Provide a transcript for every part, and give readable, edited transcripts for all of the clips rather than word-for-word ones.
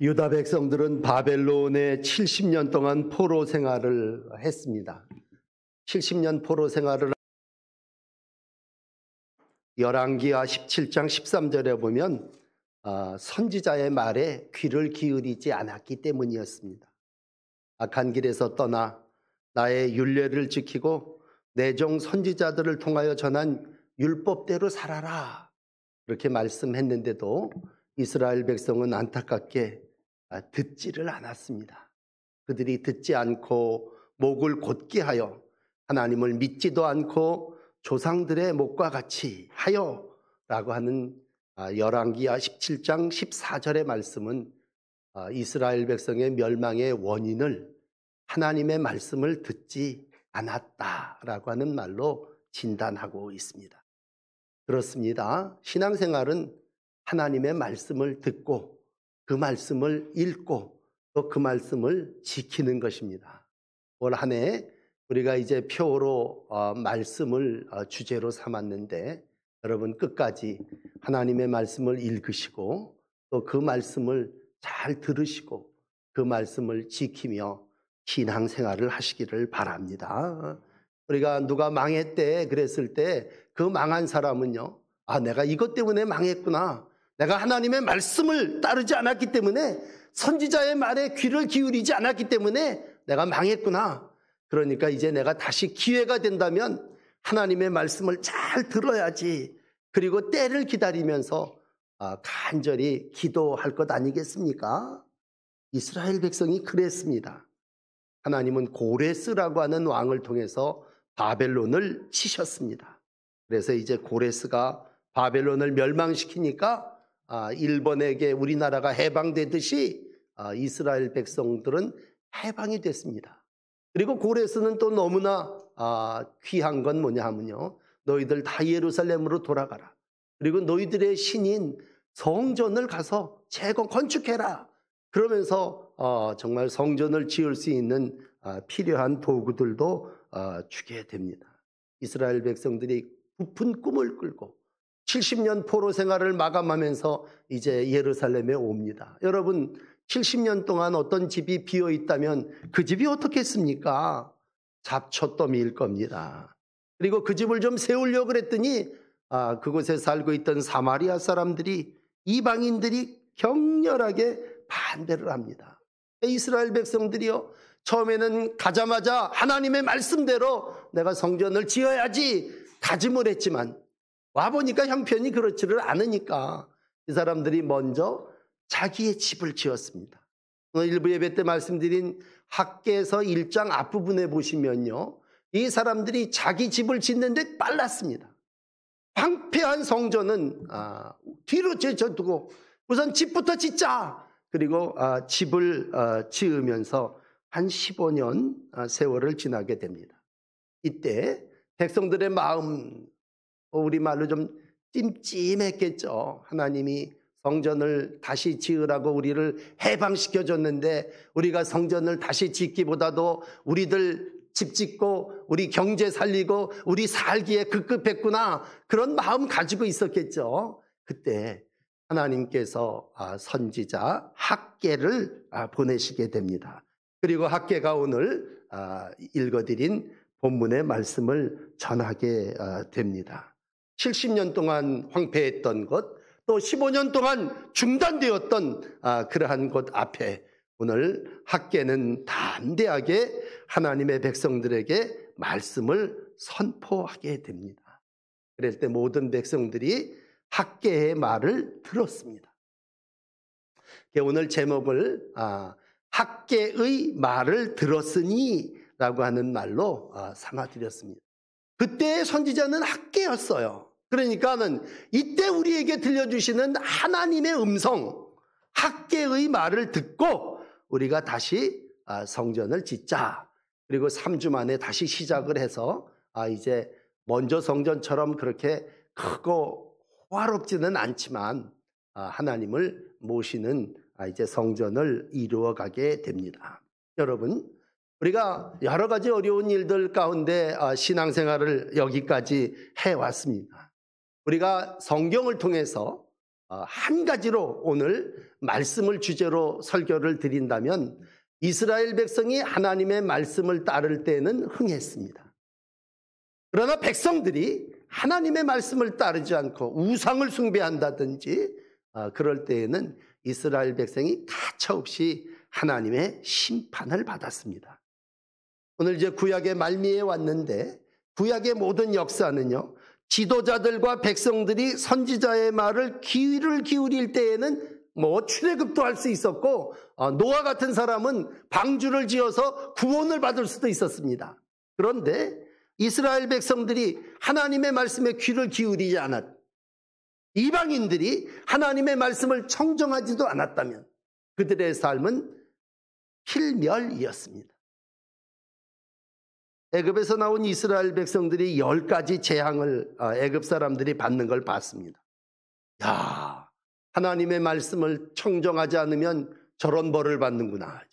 유다 백성들은 바벨론에 70년 동안 포로 생활을 했습니다. 70년 포로 생활을 열왕기하 17장 13절에 보면 선지자의 말에 귀를 기울이지 않았기 때문이었습니다. 악한 길에서 떠나 나의 율례를 지키고 내 종 선지자들을 통하여 전한 율법대로 살아라, 그렇게 말씀했는데도 이스라엘 백성은 안타깝게 듣지를 않았습니다. 그들이 듣지 않고 목을 곧게 하여 하나님을 믿지도 않고 조상들의 목과 같이 하여 라고 하는 열왕기하 17장 14절의 말씀은 이스라엘 백성의 멸망의 원인을 하나님의 말씀을 듣지 않았다라고 하는 말로 진단하고 있습니다. 그렇습니다. 신앙생활은 하나님의 말씀을 듣고 그 말씀을 읽고 또 그 말씀을 지키는 것입니다. 올 한 해 우리가 이제 표로 말씀을 주제로 삼았는데, 여러분 끝까지 하나님의 말씀을 읽으시고 또 그 말씀을 잘 들으시고 그 말씀을 지키며 신앙생활을 하시기를 바랍니다. 우리가 누가 망했대 그랬을 때 그 망한 사람은요, 내가 이것 때문에 망했구나, 내가 하나님의 말씀을 따르지 않았기 때문에, 선지자의 말에 귀를 기울이지 않았기 때문에 내가 망했구나. 그러니까 이제 내가 다시 기회가 된다면 하나님의 말씀을 잘 들어야지, 그리고 때를 기다리면서 간절히 기도할 것 아니겠습니까? 이스라엘 백성이 그랬습니다. 하나님은 고레스라고 하는 왕을 통해서 바벨론을 치셨습니다. 그래서 이제 고레스가 바벨론을 멸망시키니까 일본에게 우리나라가 해방되듯이 이스라엘 백성들은 해방이 됐습니다. 그리고 고레스는 또 너무나 귀한 건 뭐냐 하면요, 너희들 다 예루살렘으로 돌아가라, 그리고 너희들의 신인 성전을 가서 건축해라, 그러면서 정말 성전을 지을 수 있는 필요한 도구들도 주게 됩니다. 이스라엘 백성들이 부푼 꿈을 끌고 70년 포로 생활을 마감하면서 이제 예루살렘에 옵니다. 여러분, 70년 동안 어떤 집이 비어 있다면 그 집이 어떻겠습니까? 잡초더미일 겁니다. 그리고 그 집을 좀 세우려고 그랬더니 그곳에 살고 있던 사마리아 사람들이, 이방인들이 격렬하게 반대를 합니다. 이스라엘 백성들이요, 처음에는 가자마자 하나님의 말씀대로 내가 성전을 지어야지 다짐을 했지만 와보니까 형편이 그렇지를 않으니까 이 사람들이 먼저 자기의 집을 지었습니다. 오늘 일부 예배 때 말씀드린 학개서 1장 앞부분에 보시면요, 이 사람들이 자기 집을 짓는데 빨랐습니다. 황폐한 성전은 뒤로 제쳐두고 우선 집부터 짓자. 그리고 집을 지으면서 한 15년 세월을 지나게 됩니다. 이때 백성들의 마음, 우리말로 좀 찜찜했겠죠. 하나님이 성전을 다시 지으라고 우리를 해방시켜줬는데 우리가 성전을 다시 짓기보다도 우리들 집 짓고 우리 경제 살리고 우리 살기에 급급했구나, 그런 마음 가지고 있었겠죠. 그때 하나님께서 선지자 학개를 보내시게 됩니다. 그리고 학개가 오늘 읽어드린 본문의 말씀을 전하게 됩니다. 70년 동안 황폐했던 것, 또 15년 동안 중단되었던 그러한 것 앞에 오늘 학개는 담대하게 하나님의 백성들에게 말씀을 선포하게 됩니다. 그럴 때 모든 백성들이 학개의 말을 들었습니다. 오늘 제목을 학개의 말을 들었으니 라고 하는 말로 삼아드렸습니다. 그때의 선지자는 학개였어요. 그러니까는 이때 우리에게 들려주시는 하나님의 음성, 학개의 말을 듣고 우리가 다시 성전을 짓자. 그리고 3주 만에 다시 시작을 해서 이제 먼저 성전처럼 그렇게 크고 호화롭지는 않지만 하나님을 모시는 이제 성전을 이루어가게 됩니다. 여러분, 우리가 여러 가지 어려운 일들 가운데 신앙생활을 여기까지 해왔습니다. 우리가 성경을 통해서 한 가지로 오늘 말씀을 주제로 설교를 드린다면 이스라엘 백성이 하나님의 말씀을 따를 때는 흥했습니다. 그러나 백성들이 하나님의 말씀을 따르지 않고 우상을 숭배한다든지 그럴 때에는 이스라엘 백성이 가차없이 하나님의 심판을 받았습니다. 오늘 이제 구약의 말미에 왔는데 구약의 모든 역사는요, 지도자들과 백성들이 선지자의 말을 귀를 기울일 때에는 출애굽도 할 수 있었고 노아 같은 사람은 방주를 지어서 구원을 받을 수도 있었습니다. 그런데 이스라엘 백성들이 하나님의 말씀에 귀를 기울이지 않았, 이방인들이 하나님의 말씀을 청정하지도 않았다면 그들의 삶은 필멸이었습니다. 애굽에서 나온 이스라엘 백성들이 10가지 재앙을 애굽 사람들이 받는 걸 봤습니다. 야, 하나님의 말씀을 청정하지 않으면 저런 벌을 받는구나,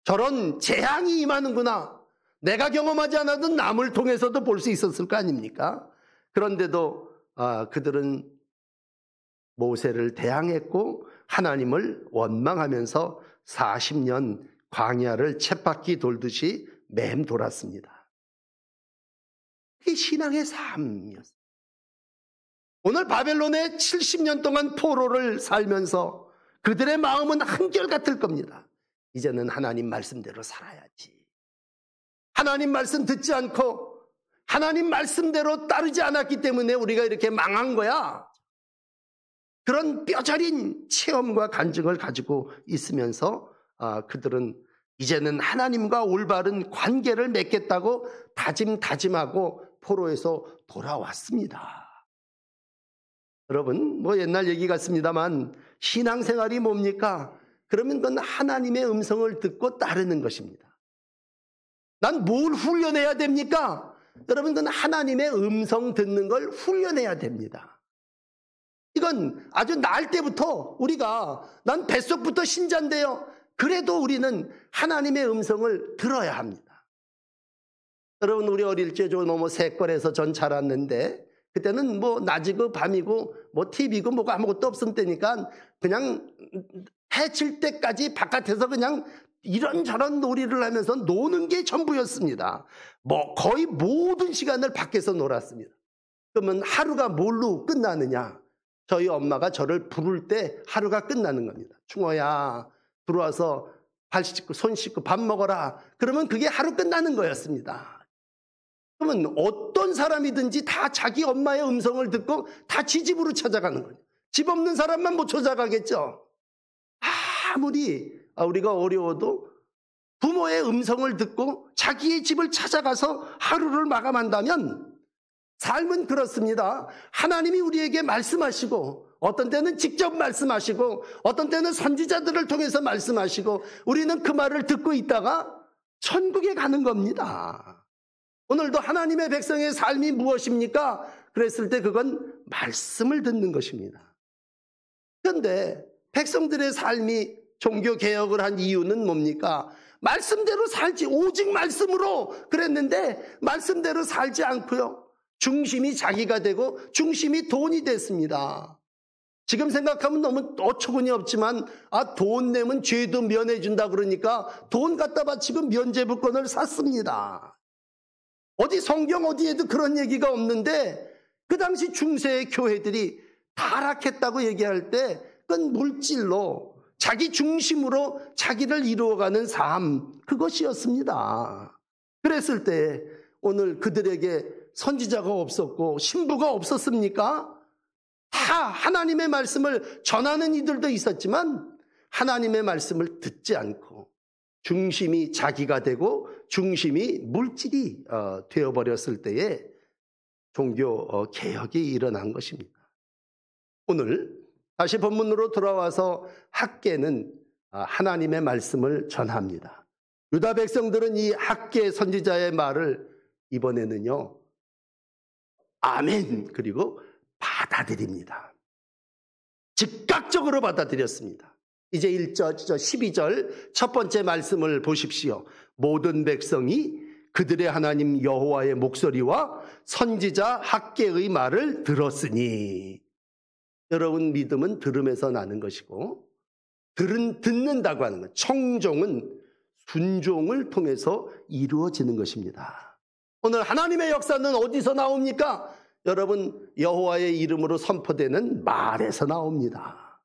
저런 재앙이 임하는구나, 내가 경험하지 않아도 남을 통해서도 볼 수 있었을 거 아닙니까? 그런데도 그들은 모세를 대항했고 하나님을 원망하면서 40년 광야를 쳇바퀴 돌듯이 맴돌았습니다. 그게 신앙의 삶이었어요. 오늘 바벨론의 70년 동안 포로를 살면서 그들의 마음은 한결같을 겁니다. 이제는 하나님 말씀대로 살아야지. 하나님 말씀 듣지 않고 하나님 말씀대로 따르지 않았기 때문에 우리가 이렇게 망한 거야. 그런 뼈저린 체험과 간증을 가지고 있으면서 그들은 이제는 하나님과 올바른 관계를 맺겠다고 다짐하고 포로에서 돌아왔습니다. 여러분, 옛날 얘기 같습니다만 신앙생활이 뭡니까? 그러면 그건 하나님의 음성을 듣고 따르는 것입니다. 난 뭘 훈련해야 됩니까? 여러분, 그건 하나님의 음성 듣는 걸 훈련해야 됩니다. 이건 아주 날 때부터 난 뱃속부터 신자인데요, 그래도 우리는 하나님의 음성을 들어야 합니다. 여러분, 우리 어릴 때 새걸에서 전 자랐는데 그때는 낮이고 밤이고 TV고 뭐가 아무것도 없을 때니까 그냥 해칠 때까지 바깥에서 그냥 이런저런 놀이를 하면서 노는 게 전부였습니다. 거의 모든 시간을 밖에서 놀았습니다. 그러면 하루가 뭘로 끝나느냐? 저희 엄마가 저를 부를 때 하루가 끝나는 겁니다. 충호야, 들어와서 발 씻고 손 씻고 밥 먹어라. 그러면 그게 하루 끝나는 거였습니다. 그러면 어떤 사람이든지 다 자기 엄마의 음성을 듣고 다 지 집으로 찾아가는 거예요. 집 없는 사람만 못 찾아가겠죠. 아무리 우리가 어려워도 부모의 음성을 듣고 자기의 집을 찾아가서 하루를 마감한다면 삶은 그렇습니다. 하나님이 우리에게 말씀하시고 어떤 때는 직접 말씀하시고 어떤 때는 선지자들을 통해서 말씀하시고 우리는 그 말을 듣고 있다가 천국에 가는 겁니다. 오늘도 하나님의 백성의 삶이 무엇입니까? 그랬을 때 그건 말씀을 듣는 것입니다. 그런데 백성들의 삶이 종교개혁을 한 이유는 뭡니까? 말씀대로 살지, 오직 말씀으로 그랬는데 말씀대로 살지 않고요, 중심이 자기가 되고 중심이 돈이 됐습니다. 지금 생각하면 너무 어처구니 없지만 돈 내면 죄도 면해준다 그러니까 돈 갖다 바치고 면죄부권을 샀습니다. 어디 성경 어디에도 그런 얘기가 없는데 그 당시 중세의 교회들이 타락했다고 얘기할 때 그건 물질로 자기 중심으로 자기를 이루어가는 삶, 그것이었습니다. 그랬을 때 오늘 그들에게 선지자가 없었고 신부가 없었습니까? 다 하나님의 말씀을 전하는 이들도 있었지만 하나님의 말씀을 듣지 않고 중심이 자기가 되고 중심이 물질이 되어버렸을 때에 종교 개혁이 일어난 것입니다. 오늘 다시 본문으로 돌아와서 학개는 하나님의 말씀을 전합니다. 유다 백성들은 이 학개 선지자의 말을 이번에는요, 아멘, 그리고 받아들입니다. 즉각적으로 받아들였습니다. 이제 1절, 12절 첫 번째 말씀을 보십시오. 모든 백성이 그들의 하나님 여호와의 목소리와 선지자 학개의 말을 들었으니. 여러분, 믿음은 들음에서 나는 것이고, 듣는다고 하는 것, 청종은 순종을 통해서 이루어지는 것입니다. 오늘 하나님의 역사는 어디서 나옵니까? 여러분, 여호와의 이름으로 선포되는 말에서 나옵니다.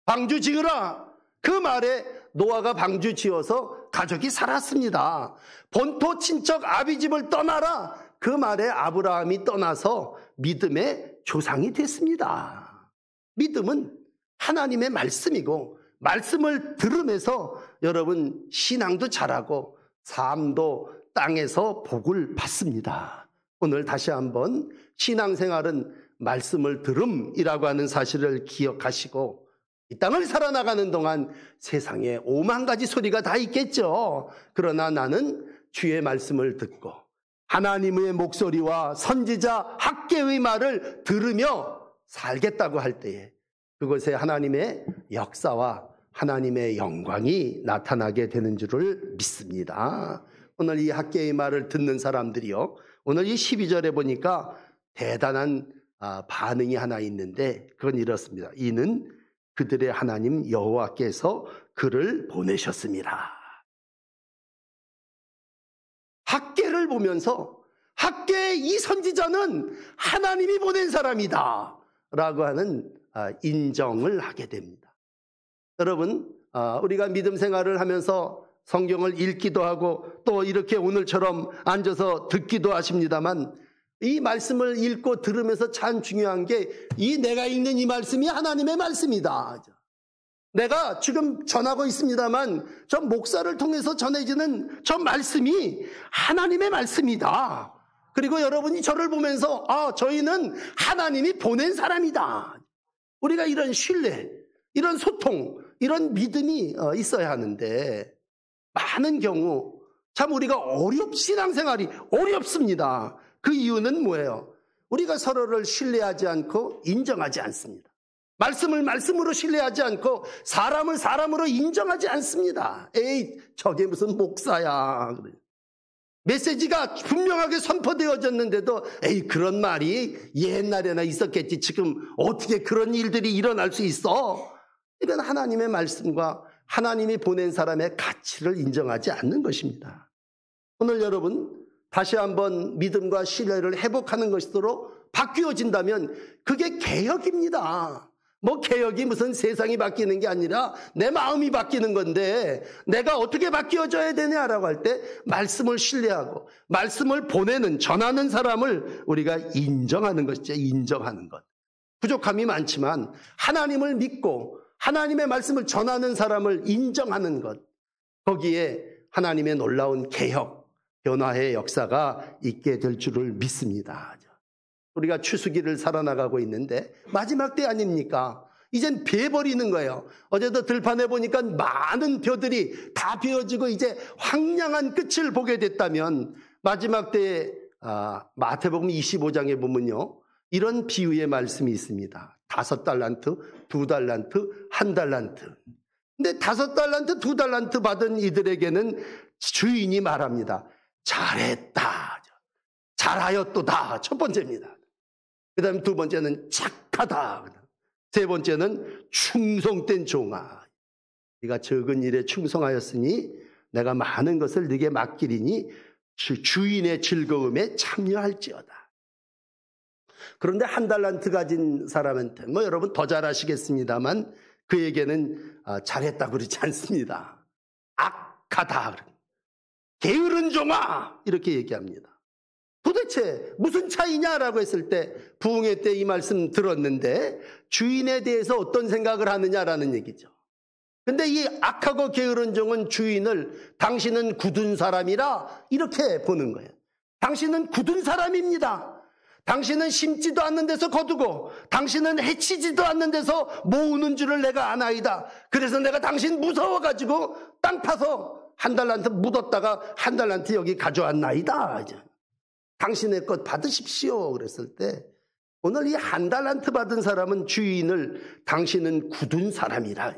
방주 지으라. 그 말에 노아가 방주 지어서 가족이 살았습니다. 본토 친척 아비집을 떠나라. 그 말에 아브라함이 떠나서 믿음의 조상이 됐습니다. 믿음은 하나님의 말씀이고, 말씀을 들으면서 여러분 신앙도 잘하고 삶도 땅에서 복을 받습니다. 오늘 다시 한번 신앙생활은 말씀을 들음이라고 하는 사실을 기억하시고, 이 땅을 살아나가는 동안 세상에 5만 가지 소리가 다 있겠죠. 그러나 나는 주의 말씀을 듣고 하나님의 목소리와 선지자 학개의 말을 들으며 살겠다고 할 때에 그것에 하나님의 역사와 하나님의 영광이 나타나게 되는 줄을 믿습니다. 오늘 이 학개의 말을 듣는 사람들이요, 오늘 이 12절에 보니까 대단한 반응이 하나 있는데, 그건 이렇습니다. 이는 그들의 하나님 여호와께서 그를 보내셨습니다. 학개를 보면서 학개의 이 선지자는 하나님이 보낸 사람이다 라고 하는 인정을 하게 됩니다. 여러분, 우리가 믿음 생활을 하면서 성경을 읽기도 하고 또 이렇게 오늘처럼 앉아서 듣기도 하십니다만, 이 말씀을 읽고 들으면서 참 중요한 게, 이 내가 읽는 이 말씀이 하나님의 말씀이다. 내가 지금 전하고 있습니다만 저 목사를 통해서 전해지는 저 말씀이 하나님의 말씀이다. 그리고 여러분이 저를 보면서 저희는 하나님이 보낸 사람이다. 우리가 이런 신뢰, 이런 소통, 이런 믿음이 있어야 하는데, 많은 경우 참 우리가 신앙생활이 어렵습니다. 그 이유는 뭐예요? 우리가 서로를 신뢰하지 않고 인정하지 않습니다. 말씀을 말씀으로 신뢰하지 않고 사람을 사람으로 인정하지 않습니다. 에이, 저게 무슨 목사야. 메시지가 분명하게 선포되어졌는데도 에이, 그런 말이 옛날에나 있었겠지. 지금 어떻게 그런 일들이 일어날 수 있어? 이건 하나님의 말씀과 하나님이 보낸 사람의 가치를 인정하지 않는 것입니다. 오늘 여러분, 다시 한번 믿음과 신뢰를 회복하는 것으로 바뀌어진다면 그게 개혁입니다. 뭐 개혁이 무슨 세상이 바뀌는 게 아니라 내 마음이 바뀌는 건데, 내가 어떻게 바뀌어져야 되냐라고 할 때 말씀을 신뢰하고 말씀을 보내는, 전하는 사람을 우리가 인정하는 것이죠. 인정하는 것. 부족함이 많지만 하나님을 믿고 하나님의 말씀을 전하는 사람을 인정하는 것, 거기에 하나님의 놀라운 개혁, 변화의 역사가 있게 될 줄을 믿습니다. 우리가 추수기를 살아나가고 있는데 마지막 때 아닙니까? 이젠 베어버리는 거예요. 어제도 들판에 보니까 많은 벼들이 다 베어지고 이제 황량한 끝을 보게 됐다면, 마지막 때에 마태복음 25장에 보면요, 이런 비유의 말씀이 있습니다. 5달란트, 2달란트, 1달란트. 근데 5달란트, 2달란트 받은 이들에게는 주인이 말합니다. 잘했다, 잘하였도다. 첫 번째입니다. 그 다음에 두 번째는 착하다. 세 번째는 충성된 종아. 네가 적은 일에 충성하였으니 내가 많은 것을 네게 맡기리니 주인의 즐거움에 참여할지어다. 그런데 1달란트 가진 사람한테 여러분 더 잘하시겠습니다만 그에게는 잘했다고 그러지 않습니다. 악하다, 게으른 종아, 이렇게 얘기합니다. 도대체 무슨 차이냐라고 했을 때, 부흥회 때 이 말씀 들었는데 주인에 대해서 어떤 생각을 하느냐라는 얘기죠. 근데 이 악하고 게으른 종은 주인을 당신은 굳은 사람이라 이렇게 보는 거예요. 당신은 굳은 사람입니다. 당신은 심지도 않는 데서 거두고 당신은 해치지도 않는 데서 모으는 줄을 내가 아나이다. 그래서 내가 당신 무서워가지고 땅 파서 1달란트 묻었다가 1달란트 여기 가져왔나이다. 이제. 당신의 것 받으십시오. 그랬을 때, 오늘 이 1달란트 받은 사람은 주인을 당신은 굳은 사람이라.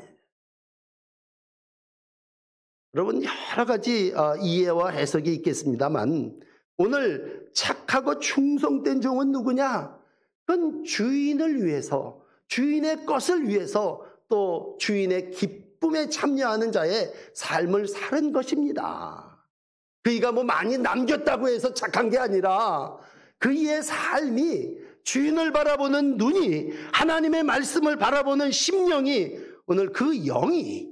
여러분, 여러 가지 이해와 해석이 있겠습니다만, 오늘 착하고 충성된 종은 누구냐? 그건 주인을 위해서, 주인의 것을 위해서 또 주인의 기쁨에 참여하는 자의 삶을 사는 것입니다. 그이가 뭐 많이 남겼다고 해서 착한 게 아니라 그의 삶이 주인을 바라보는 눈이, 하나님의 말씀을 바라보는 심령이, 오늘 그 영이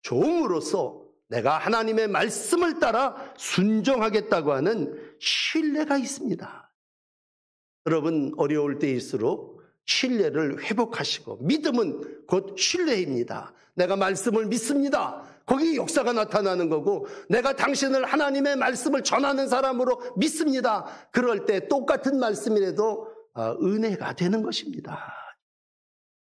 종으로서 내가 하나님의 말씀을 따라 순종하겠다고 하는 신뢰가 있습니다. 여러분, 어려울 때일수록 신뢰를 회복하시고, 믿음은 곧 신뢰입니다. 내가 말씀을 믿습니다. 거기 역사가 나타나는 거고, 내가 당신을 하나님의 말씀을 전하는 사람으로 믿습니다. 그럴 때 똑같은 말씀이라도 은혜가 되는 것입니다.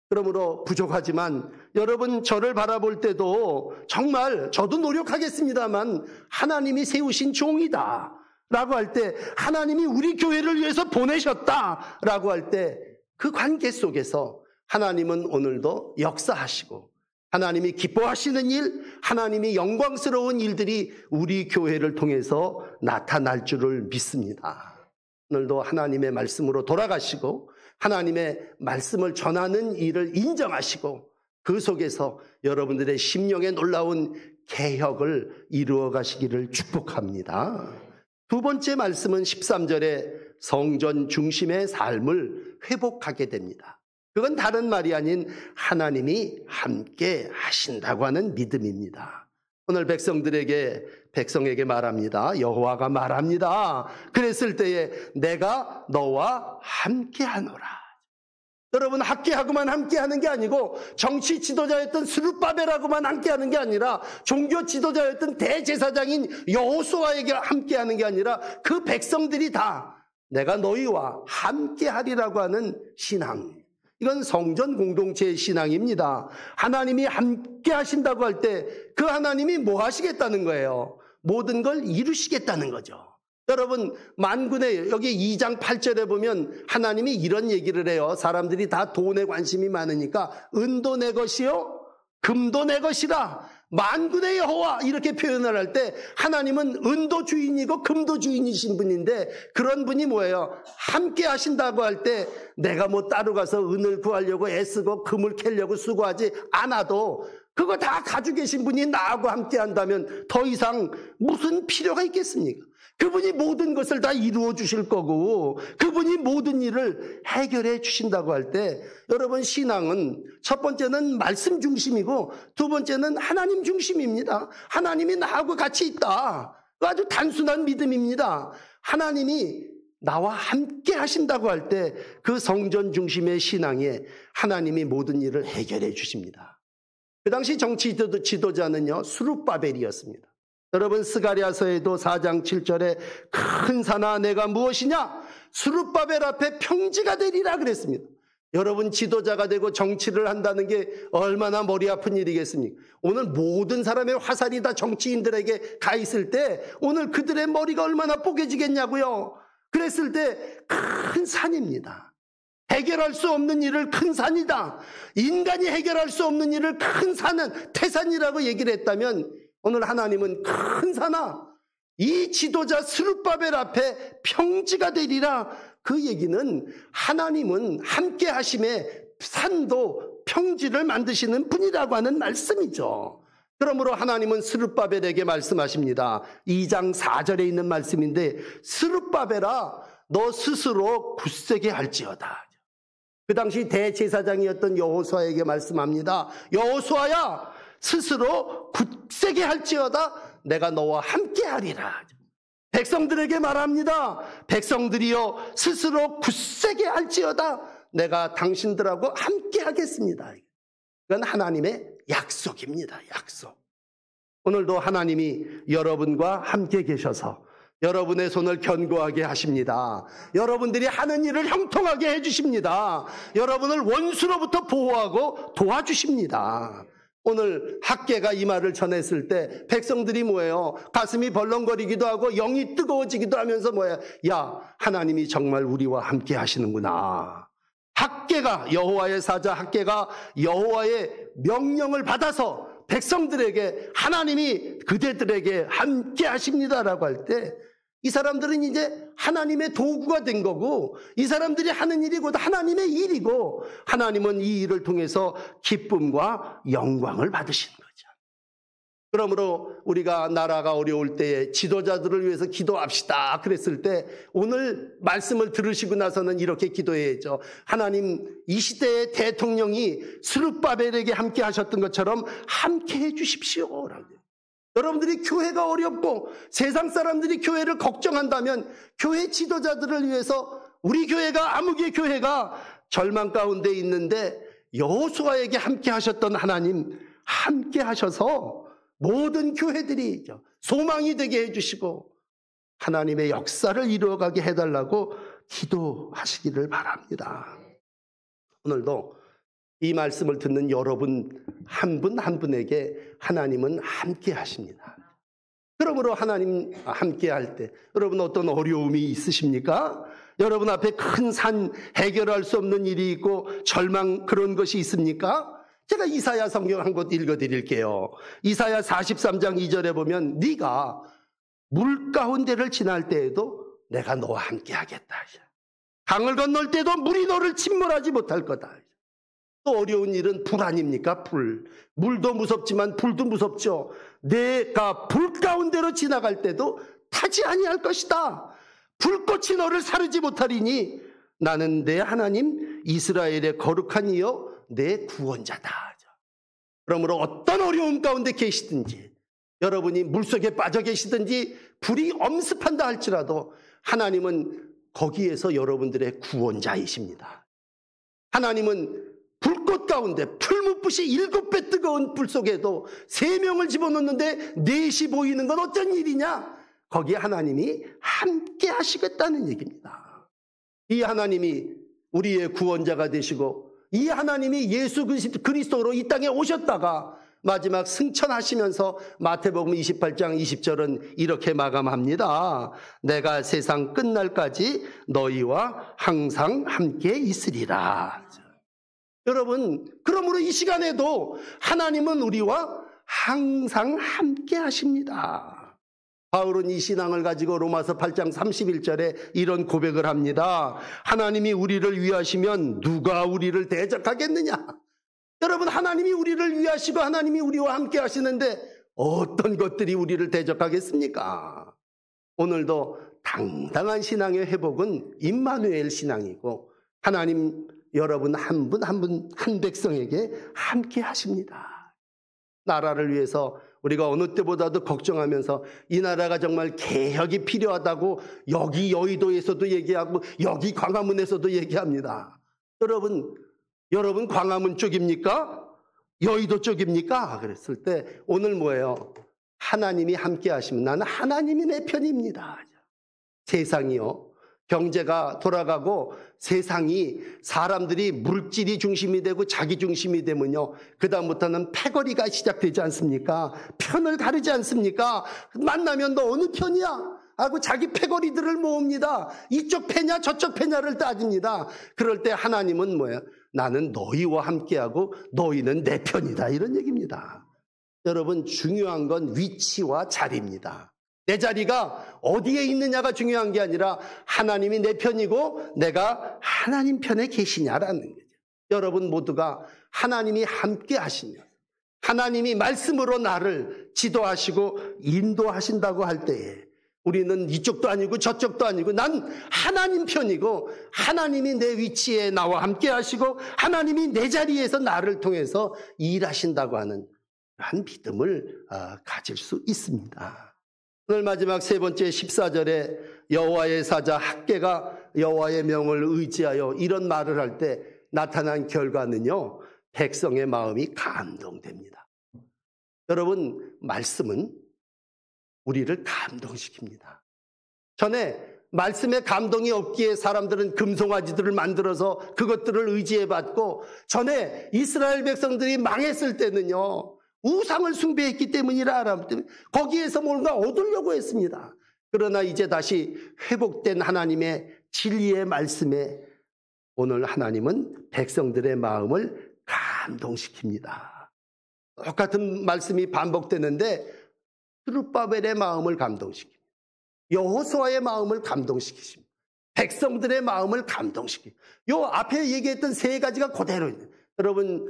그러므로 부족하지만 여러분 저를 바라볼 때도 정말 저도 노력하겠습니다만 하나님이 세우신 종이다 라고 할 때, 하나님이 우리 교회를 위해서 보내셨다 라고 할 때, 그 관계 속에서 하나님은 오늘도 역사하시고 하나님이 기뻐하시는 일, 하나님이 영광스러운 일들이 우리 교회를 통해서 나타날 줄을 믿습니다. 오늘도 하나님의 말씀으로 돌아가시고 하나님의 말씀을 전하는 일을 인정하시고 그 속에서 여러분들의 심령에 놀라운 개혁을 이루어 가시기를 축복합니다. 두 번째 말씀은 13절에 성전 중심의 삶을 회복하게 됩니다. 그건 다른 말이 아닌 하나님이 함께 하신다고 하는 믿음입니다. 오늘 백성에게 말합니다. 여호와가 말합니다. 그랬을 때에 내가 너와 함께 하노라. 여러분, 함께하고만 함께하는 게 아니고 정치 지도자였던 스룹바벨하고만 함께하는 게 아니라 종교 지도자였던 대제사장인 여호수아에게 함께하는 게 아니라 그 백성들이 다 내가 너희와 함께하리라고 하는 신앙, 이건 성전 공동체의 신앙입니다. 하나님이 함께 하신다고 할 때 그 하나님이 뭐 하시겠다는 거예요? 모든 걸 이루시겠다는 거죠. 여러분, 만군의 여기 2장 8절에 보면 하나님이 이런 얘기를 해요. 사람들이 다 돈에 관심이 많으니까 은도 내 것이요 금도 내 것이라 만군의 여호와 이렇게 표현을 할 때, 하나님은 은도 주인이고 금도 주인이신 분인데, 그런 분이 뭐예요? 함께 하신다고 할 때 내가 뭐 따로 가서 은을 구하려고 애쓰고 금을 캐려고 수고하지 않아도 그거 다 가지고 계신 분이 나하고 함께 한다면 더 이상 무슨 필요가 있겠습니까? 그분이 모든 것을 다 이루어 주실 거고 그분이 모든 일을 해결해 주신다고 할 때, 여러분, 신앙은 첫 번째는 말씀 중심이고 두 번째는 하나님 중심입니다. 하나님이 나하고 같이 있다. 아주 단순한 믿음입니다. 하나님이 나와 함께 하신다고 할 때 그 성전 중심의 신앙에 하나님이 모든 일을 해결해 주십니다. 그 당시 정치 지도자는요, 스룹바벨이었습니다. 여러분, 스가랴서에도 4장 7절에 큰 산아 내가 무엇이냐? 스룹바벨 앞에 평지가 되리라 그랬습니다. 여러분, 지도자가 되고 정치를 한다는 게 얼마나 머리 아픈 일이겠습니까? 오늘 모든 사람의 화살이 다 정치인들에게 가 있을 때 오늘 그들의 머리가 얼마나 뽀개지겠냐고요. 그랬을 때 큰 산입니다. 해결할 수 없는 일을 큰 산이다. 인간이 해결할 수 없는 일을 큰 산은 태산이라고 얘기를 했다면, 오늘 하나님은 큰 산아, 이 지도자 스룹바벨 앞에 평지가 되리라. 그 얘기는 하나님은 함께 하심에 산도 평지를 만드시는 분이라고 하는 말씀이죠. 그러므로 하나님은 스룹바벨에게 말씀하십니다. 2장 4절에 있는 말씀인데, 스룹바벨아 너 스스로 굳세게 할지어다. 그 당시 대제사장이었던 여호수아에게 말씀합니다. 여호수아야 스스로 굳세게 할지어다. 내가 너와 함께 하리라. 백성들에게 말합니다. 백성들이여 스스로 굳세게 할지어다. 내가 당신들하고 함께 하겠습니다. 이건 하나님의 약속입니다. 약속. 오늘도 하나님이 여러분과 함께 계셔서 여러분의 손을 견고하게 하십니다. 여러분들이 하는 일을 형통하게 해주십니다. 여러분을 원수로부터 보호하고 도와주십니다. 오늘 학계가 이 말을 전했을 때 백성들이 뭐예요? 가슴이 벌렁거리기도 하고 영이 뜨거워지기도 하면서 뭐예요? 야, 하나님이 정말 우리와 함께 하시는구나. 학계가, 여호와의 사자 학계가 여호와의 명령을 받아서 백성들에게 하나님이 그대들에게 함께 하십니다라고 할 때 이 사람들은 이제 하나님의 도구가 된 거고 이 사람들이 하는 일이 곧 하나님의 일이고 하나님은 이 일을 통해서 기쁨과 영광을 받으시는 거죠. 그러므로 우리가 나라가 어려울 때에 지도자들을 위해서 기도합시다 그랬을 때 오늘 말씀을 들으시고 나서는 이렇게 기도해야죠. 하나님, 이 시대의 대통령이 스룹바벨에게 함께 하셨던 것처럼 함께 해 주십시오. 여러분들이 교회가 어렵고 세상 사람들이 교회를 걱정한다면 교회 지도자들을 위해서 우리 교회가 아무개 교회가 절망 가운데 있는데 여호수아에게 함께 하셨던 하나님 함께 하셔서 모든 교회들이 소망이 되게 해주시고 하나님의 역사를 이루어가게 해달라고 기도하시기를 바랍니다. 오늘도 이 말씀을 듣는 여러분 한 분 한 분에게 하나님은 함께 하십니다. 그러므로 하나님 함께 할 때 여러분 어떤 어려움이 있으십니까? 여러분 앞에 큰 산 해결할 수 없는 일이 있고 절망 그런 것이 있습니까? 제가 이사야 성경 한 곳 읽어드릴게요. 이사야 43장 2절에 보면 네가 물 가운데를 지날 때에도 내가 너와 함께 하겠다. 강을 건널 때도 물이 너를 침몰하지 못할 거다. 또 어려운 일은 불 아닙니까? 불. 물도 무섭지만 불도 무섭죠. 내가 불 가운데로 지나갈 때도 타지 아니할 것이다. 불꽃이 너를 사르지 못하리니 나는 내 하나님 이스라엘의 거룩한 이여 내 구원자다. 그러므로 어떤 어려움 가운데 계시든지 여러분이 물속에 빠져 계시든지 불이 엄습한다 할지라도 하나님은 거기에서 여러분들의 구원자이십니다. 하나님은 불꽃 가운데 풀무불이 7배 뜨거운 불 속에도 3명을 집어넣는데 4이 보이는 건 어떤 일이냐? 거기에 하나님이 함께 하시겠다는 얘기입니다. 이 하나님이 우리의 구원자가 되시고 이 하나님이 예수 그리스도로 이 땅에 오셨다가 마지막 승천하시면서 마태복음 28장 20절은 이렇게 마감합니다. 내가 세상 끝날까지 너희와 항상 함께 있으리라. 여러분, 그러므로 이 시간에도 하나님은 우리와 항상 함께 하십니다. 바울은 이 신앙을 가지고 로마서 8장 31절에 이런 고백을 합니다. 하나님이 우리를 위하시면 누가 우리를 대적하겠느냐? 여러분, 하나님이 우리를 위하시고 하나님이 우리와 함께 하시는데 어떤 것들이 우리를 대적하겠습니까? 오늘도 당당한 신앙의 회복은 임마누엘 신앙이고 하나님 여러분 한 분 한 분 한 백성에게 함께 하십니다. 나라를 위해서 우리가 어느 때보다도 걱정하면서 이 나라가 정말 개혁이 필요하다고 여기 여의도에서도 얘기하고 여기 광화문에서도 얘기합니다. 여러분 광화문 쪽입니까? 여의도 쪽입니까? 그랬을 때 오늘 뭐예요? 하나님이 함께 하시면 나는 하나님이 내 편입니다. 세상이요. 경제가 돌아가고 세상이 사람들이 물질이 중심이 되고 자기 중심이 되면요. 그다음부터는 패거리가 시작되지 않습니까? 편을 가르지 않습니까? 만나면 너 어느 편이야? 하고 자기 패거리들을 모읍니다. 이쪽 패냐 저쪽 패냐를 따집니다. 그럴 때 하나님은 뭐예요? 나는 너희와 함께하고 너희는 내 편이다. 이런 얘기입니다. 여러분 중요한 건 위치와 자리입니다. 내 자리가 어디에 있느냐가 중요한 게 아니라 하나님이 내 편이고 내가 하나님 편에 계시냐라는 거죠. 여러분 모두가 하나님이 함께 하시면 하나님이 말씀으로 나를 지도하시고 인도하신다고 할 때에 우리는 이쪽도 아니고 저쪽도 아니고 난 하나님 편이고 하나님이 내 위치에 나와 함께 하시고 하나님이 내 자리에서 나를 통해서 일하신다고 하는 그런 믿음을 가질 수 있습니다. 오늘 마지막 세 번째 14절에 여호와의 사자 학개가 여호와의 명을 의지하여 이런 말을 할 때 나타난 결과는요. 백성의 마음이 감동됩니다. 여러분 말씀은 우리를 감동시킵니다. 전에 말씀에 감동이 없기에 사람들은 금송아지들을 만들어서 그것들을 의지해봤고 전에 이스라엘 백성들이 망했을 때는요. 우상을 숭배했기 때문이라 거기에서 뭔가 얻으려고 했습니다. 그러나 이제 다시 회복된 하나님의 진리의 말씀에 오늘 하나님은 백성들의 마음을 감동시킵니다. 똑같은 말씀이 반복되는데 스룹바벨의 마음을 감동시킵니다. 여호수아의 마음을 감동시키십니다. 백성들의 마음을 감동시키. 요 앞에 얘기했던 세 가지가 그대로 있는. 여러분,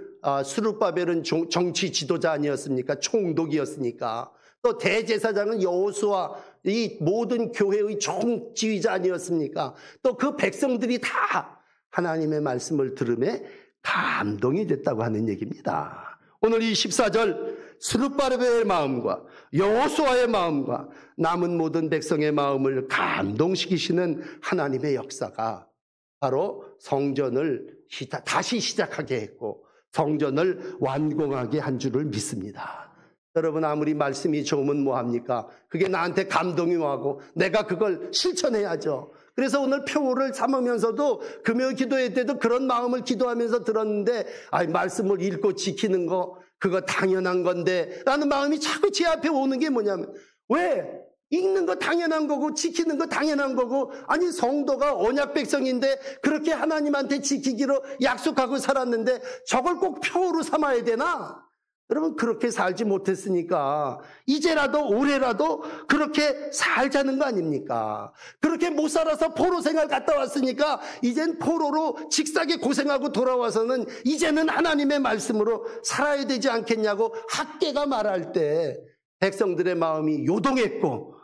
스룹바벨은 정치 지도자 아니었습니까? 총독이었으니까. 또 대제사장은 여호수아, 이 모든 교회의 총지휘자 아니었습니까? 또 그 백성들이 다 하나님의 말씀을 들음에 감동이 됐다고 하는 얘기입니다. 오늘 이 14절 스룹바벨의 마음과 여호수아의 마음과 남은 모든 백성의 마음을 감동시키시는 하나님의 역사가 바로 성전을 다시 시작하게 했고 성전을 완공하게 한 줄을 믿습니다. 여러분, 아무리 말씀이 좋으면 뭐합니까? 그게 나한테 감동이 와고 내가 그걸 실천해야죠. 그래서 오늘 표를 삼으면서도 금요 기도회 때도 그런 마음을 기도하면서 들었는데 말씀을 읽고 지키는 거 그거 당연한 건데 라는 마음이 자꾸 제 앞에 오는 게 뭐냐면, 왜? 읽는 거 당연한 거고 지키는 거 당연한 거고, 아니 성도가 언약 백성인데 그렇게 하나님한테 지키기로 약속하고 살았는데 저걸 꼭 표로 삼아야 되나? 여러분, 그렇게 살지 못했으니까 이제라도 올해라도 그렇게 살자는 거 아닙니까? 그렇게 못 살아서 포로 생활 갔다 왔으니까 이젠 포로로 직사게 고생하고 돌아와서는 이제는 하나님의 말씀으로 살아야 되지 않겠냐고 학계가 말할 때 백성들의 마음이 요동했고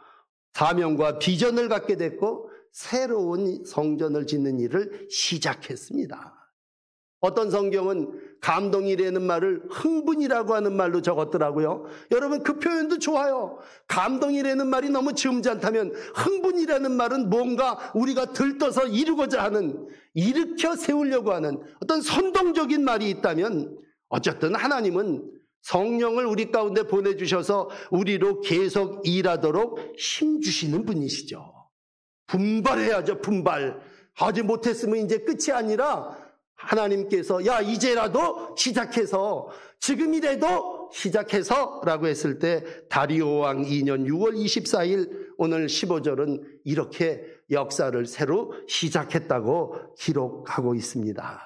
사명과 비전을 갖게 됐고 새로운 성전을 짓는 일을 시작했습니다. 어떤 성경은 감동이라는 말을 흥분이라고 하는 말로 적었더라고요. 여러분, 그 표현도 좋아요. 감동이라는 말이 너무 점잖다면 흥분이라는 말은 뭔가 우리가 들떠서 이루고자 하는, 일으켜 세우려고 하는 어떤 선동적인 말이 있다면, 어쨌든 하나님은 성령을 우리 가운데 보내주셔서 우리로 계속 일하도록 힘주시는 분이시죠. 분발해야죠. 분발. 하지 못했으면 이제 끝이 아니라 하나님께서 이제라도 시작해서, 지금이라도 시작해서 라고 했을 때 다리오 왕 2년 6월 24일 오늘 15절은 이렇게 역사를 새로 시작했다고 기록하고 있습니다.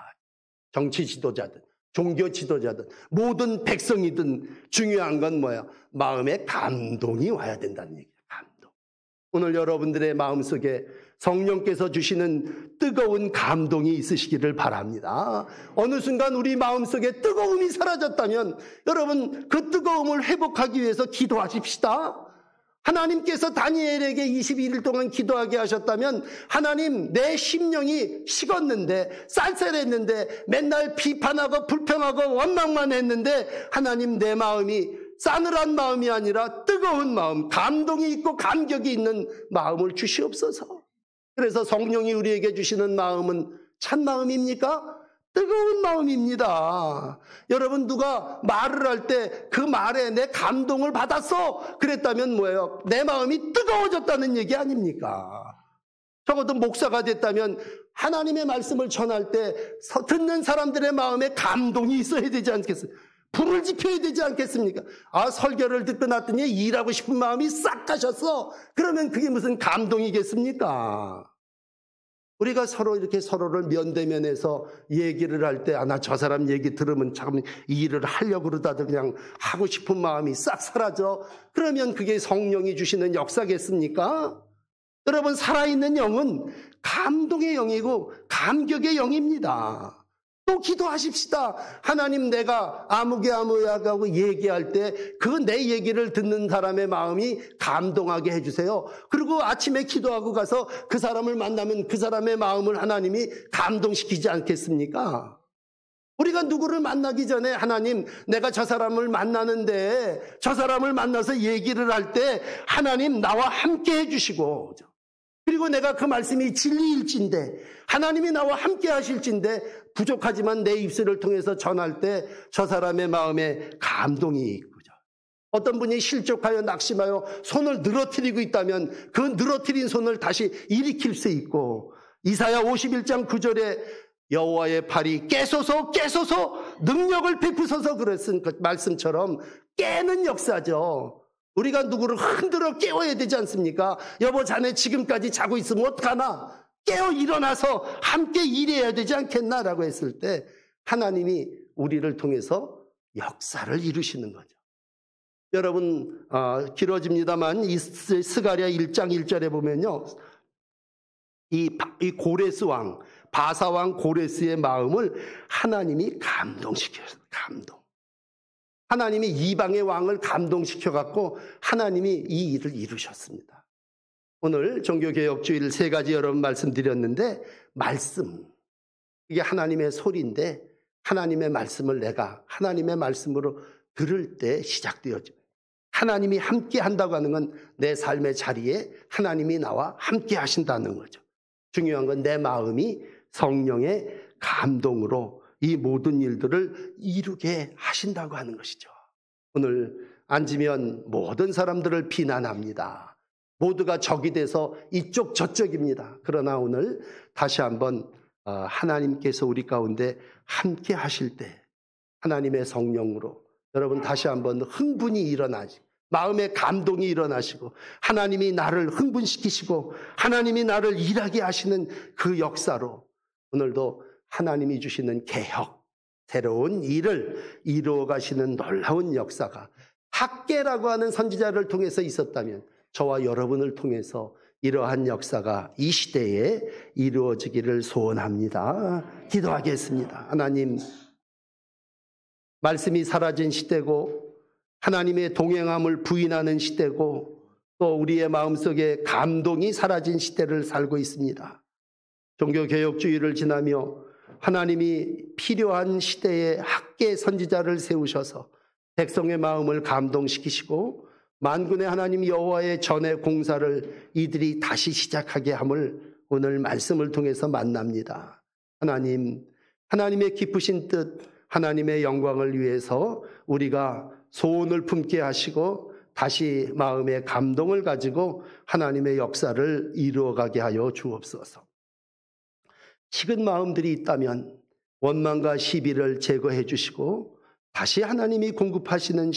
정치 지도자든 종교 지도자든 모든 백성이든 중요한 건 뭐야? 마음에 감동이 와야 된다는 얘기예요. 감동. 오늘 여러분들의 마음속에 성령께서 주시는 뜨거운 감동이 있으시기를 바랍니다. 어느 순간 우리 마음속에 뜨거움이 사라졌다면 여러분, 그 뜨거움을 회복하기 위해서 기도하십시다. 하나님께서 다니엘에게 22일 동안 기도하게 하셨다면, 하나님, 내 심령이 식었는데 쌀쌀했는데 맨날 비판하고 불평하고 원망만 했는데 하나님, 내 마음이 싸늘한 마음이 아니라 뜨거운 마음, 감동이 있고 감격이 있는 마음을 주시옵소서. 그래서 성령이 우리에게 주시는 마음은 찬 마음입니까? 뜨거운 마음입니다. 여러분, 누가 말을 할 때 그 말에 내 감동을 받았어 그랬다면 뭐예요? 내 마음이 뜨거워졌다는 얘기 아닙니까? 적어도 목사가 됐다면 하나님의 말씀을 전할 때 듣는 사람들의 마음에 감동이 있어야 되지 않겠어요? 불을 지펴야 되지 않겠습니까? 설교를 듣고 났더니 일하고 싶은 마음이 싹 가셨어. 그러면 그게 무슨 감동이겠습니까? 우리가 서로 이렇게 서로를 면대면해서 얘기를 할 때, 나 저 사람 얘기 들으면 참 이 일을 하려고 그러다도 그냥 하고 싶은 마음이 싹 사라져. 그러면 그게 성령이 주시는 역사겠습니까? 여러분, 살아있는 영은 감동의 영이고 감격의 영입니다. 또 기도하십시다. 하나님, 내가 아무개아무야하고 얘기할 때 그 내 얘기를 듣는 사람의 마음이 감동하게 해주세요. 그리고 아침에 기도하고 가서 그 사람을 만나면 그 사람의 마음을 하나님이 감동시키지 않겠습니까? 우리가 누구를 만나기 전에 하나님, 내가 저 사람을 만나는데 저 사람을 만나서 얘기를 할 때 하나님 나와 함께 해주시고, 그리고 내가 그 말씀이 진리일진데 하나님이 나와 함께 하실진데 부족하지만 내 입술을 통해서 전할 때 저 사람의 마음에 감동이 있고요. 어떤 분이 실족하여 낙심하여 손을 늘어뜨리고 있다면 그 늘어뜨린 손을 다시 일으킬 수 있고, 이사야 51장 9절에 여호와의 팔이 깨소서 능력을 베푸소서 그랬은 그 말씀처럼 깨는 역사죠. 우리가 누구를 흔들어 깨워야 되지 않습니까? 여보, 자네 지금까지 자고 있으면 어떡하나? 깨어 일어나서 함께 일해야 되지 않겠나라고 했을 때 하나님이 우리를 통해서 역사를 이루시는 거죠. 여러분 길어집니다만 이 스가랴 1장 1절에 보면요, 이 고레스 왕, 바사 왕 고레스의 마음을 하나님이 감동시켰어요. 하나님이 이방의 왕을 감동시켜갖고 하나님이 이 일을 이루셨습니다. 오늘 종교개혁주일 3가지 여러분 말씀드렸는데, 말씀, 이게 하나님의 소리인데 하나님의 말씀을 내가 하나님의 말씀으로 들을 때 시작되어집니다. 하나님이 함께 한다고 하는 건 내 삶의 자리에 하나님이 나와 함께 하신다는 거죠. 중요한 건 내 마음이 성령의 감동으로 이 모든 일들을 이루게 하신다고 하는 것이죠. 오늘 앉으면 모든 사람들을 비난합니다. 모두가 적이 돼서 이쪽 저쪽입니다. 그러나 오늘 다시 한번 하나님께서 우리 가운데 함께 하실 때 하나님의 성령으로 여러분 다시 한번 흥분이 일어나시고 마음의 감동이 일어나시고 하나님이 나를 흥분시키시고 하나님이 나를 일하게 하시는 그 역사로 오늘도 하나님이 주시는 개혁, 새로운 일을 이루어 가시는 놀라운 역사가 학개라고 하는 선지자를 통해서 있었다면 저와 여러분을 통해서 이러한 역사가 이 시대에 이루어지기를 소원합니다. 기도하겠습니다. 하나님, 말씀이 사라진 시대고 하나님의 동행함을 부인하는 시대고 또 우리의 마음속에 감동이 사라진 시대를 살고 있습니다. 종교개혁주의를 지나며 하나님이 필요한 시대에 학계 선지자를 세우셔서 백성의 마음을 감동시키시고 만군의 하나님 여호와의 전의 공사를 이들이 다시 시작하게 함을 오늘 말씀을 통해서 만납니다. 하나님, 하나님의 기쁘신 뜻, 하나님의 영광을 위해서 우리가 소원을 품게 하시고 다시 마음의 감동을 가지고 하나님의 역사를 이루어가게 하여 주옵소서. 식은 마음들이 있다면 원망과 시비를 제거해 주시고 다시 하나님이 공급하시는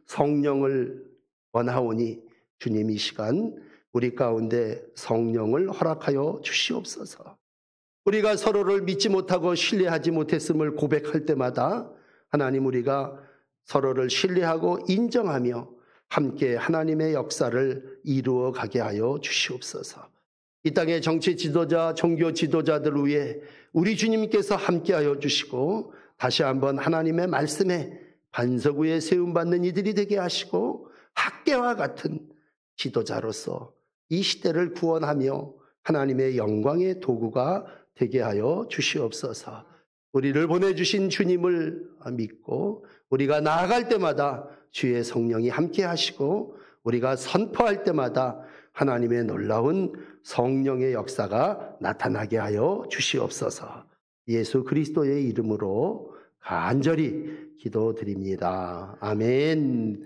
성령을 원하오니 주님 이 시간 우리 가운데 성령을 허락하여 주시옵소서. 우리가 서로를 믿지 못하고 신뢰하지 못했음을 고백할 때마다 하나님 우리가 서로를 신뢰하고 인정하며 함께 하나님의 역사를 이루어 가게 하여 주시옵소서. 이 땅의 정치 지도자, 종교 지도자들 위해 우리 주님께서 함께하여 주시고 다시 한번 하나님의 말씀에 반석 위에 세움받는 이들이 되게 하시고 학개와 같은 지도자로서 이 시대를 구원하며 하나님의 영광의 도구가 되게 하여 주시옵소서. 우리를 보내주신 주님을 믿고 우리가 나아갈 때마다 주의 성령이 함께 하시고 우리가 선포할 때마다 하나님의 놀라운 성령의 역사가 나타나게 하여 주시옵소서. 예수 그리스도의 이름으로 간절히 기도드립니다. 아멘.